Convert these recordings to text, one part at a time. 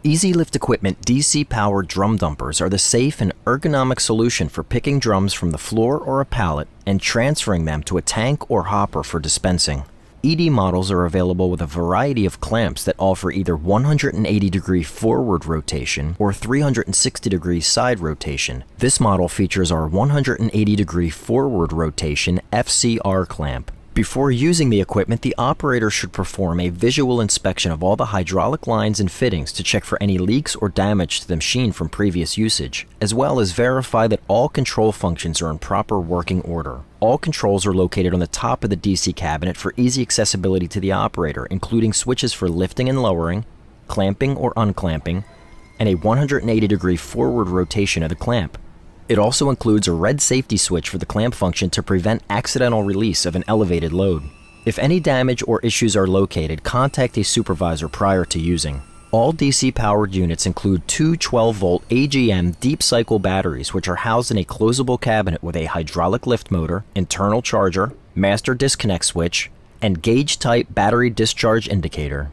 Easy Lift Equipment DC-powered drum dumpers are the safe and ergonomic solution for picking drums from the floor or a pallet and transferring them to a tank or hopper for dispensing. ED models are available with a variety of clamps that offer either 180-degree forward rotation or 360-degree side rotation. This model features our 180-degree forward rotation FCR clamp. Before using the equipment, the operator should perform a visual inspection of all the hydraulic lines and fittings to check for any leaks or damage to the machine from previous usage, as well as verify that all control functions are in proper working order. All controls are located on the top of the DC cabinet for easy accessibility to the operator, including switches for lifting and lowering, clamping or unclamping, and a 180-degree forward rotation of the clamp. It also includes a red safety switch for the clamp function to prevent accidental release of an elevated load. If any damage or issues are located, contact a supervisor prior to using. All DC-powered units include two 12-volt AGM deep cycle batteries, which are housed in a closable cabinet with a hydraulic lift motor, internal charger, master disconnect switch, and gauge-type battery discharge indicator.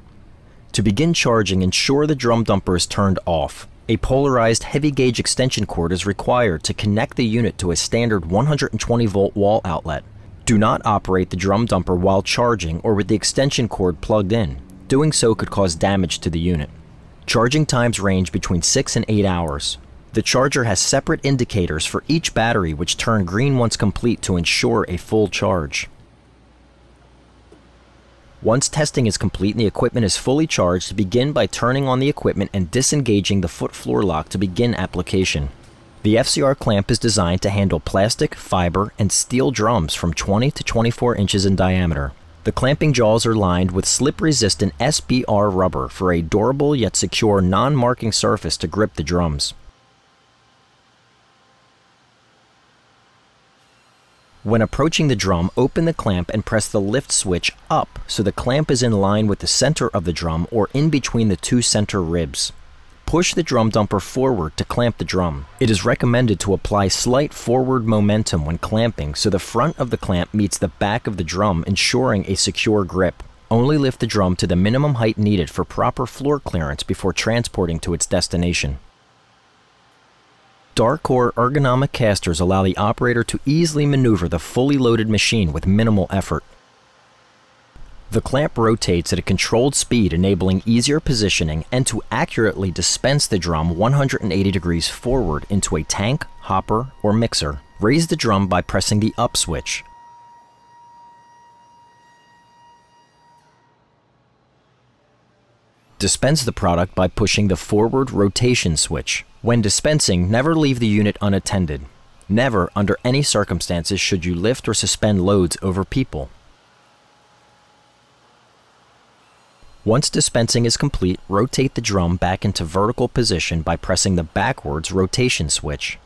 To begin charging, ensure the drum dumper is turned off. A polarized heavy gauge extension cord is required to connect the unit to a standard 120-volt wall outlet. Do not operate the drum dumper while charging or with the extension cord plugged in. Doing so could cause damage to the unit. Charging times range between 6 and 8 hours. The charger has separate indicators for each battery which turn green once complete to ensure a full charge. Once testing is complete and the equipment is fully charged, begin by turning on the equipment and disengaging the foot floor lock to begin application. The FCR clamp is designed to handle plastic, fiber, and steel drums from 20 to 24 inches in diameter. The clamping jaws are lined with slip-resistant SBR rubber for a durable yet secure non-marking surface to grip the drums. When approaching the drum, open the clamp and press the lift switch up so the clamp is in line with the center of the drum or in between the two center ribs. Push the drum dumper forward to clamp the drum. It is recommended to apply slight forward momentum when clamping so the front of the clamp meets the back of the drum, ensuring a secure grip. Only lift the drum to the minimum height needed for proper floor clearance before transporting to its destination. Dark or ergonomic casters allow the operator to easily maneuver the fully loaded machine with minimal effort. The clamp rotates at a controlled speed, enabling easier positioning and to accurately dispense the drum 180 degrees forward into a tank, hopper, or mixer. Raise the drum by pressing the up switch. Dispense the product by pushing the forward rotation switch. When dispensing, never leave the unit unattended. Never, under any circumstances, should you lift or suspend loads over people. Once dispensing is complete, rotate the drum back into vertical position by pressing the backwards rotation switch.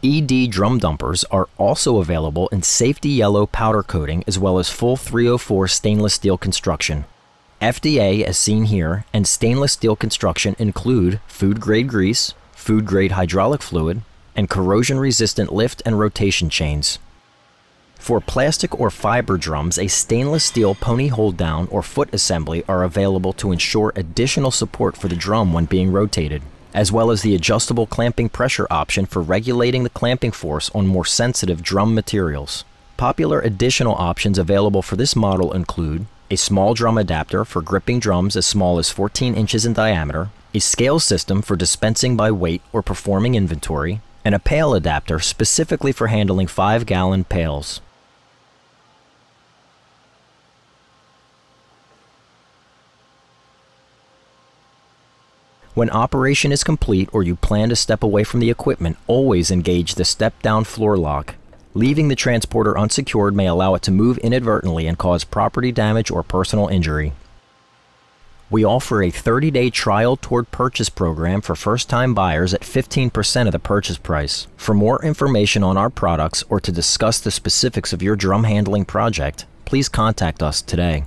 ED drum dumpers are also available in safety yellow powder coating as well as full 304 stainless steel construction. FDA, as seen here, and stainless steel construction include food-grade grease, food-grade hydraulic fluid, and corrosion-resistant lift and rotation chains. For plastic or fiber drums, a stainless steel pony hold-down or foot assembly are available to ensure additional support for the drum when being rotated, as well as the adjustable clamping pressure option for regulating the clamping force on more sensitive drum materials. Popular additional options available for this model include a small drum adapter for gripping drums as small as 14 inches in diameter, a scale system for dispensing by weight or performing inventory, and a pail adapter specifically for handling 5-gallon pails. When operation is complete or you plan to step away from the equipment, always engage the step-down floor lock. Leaving the transporter unsecured may allow it to move inadvertently and cause property damage or personal injury. We offer a 30-day trial toward purchase program for first-time buyers at 15% of the purchase price. For more information on our products or to discuss the specifics of your drum handling project, please contact us today.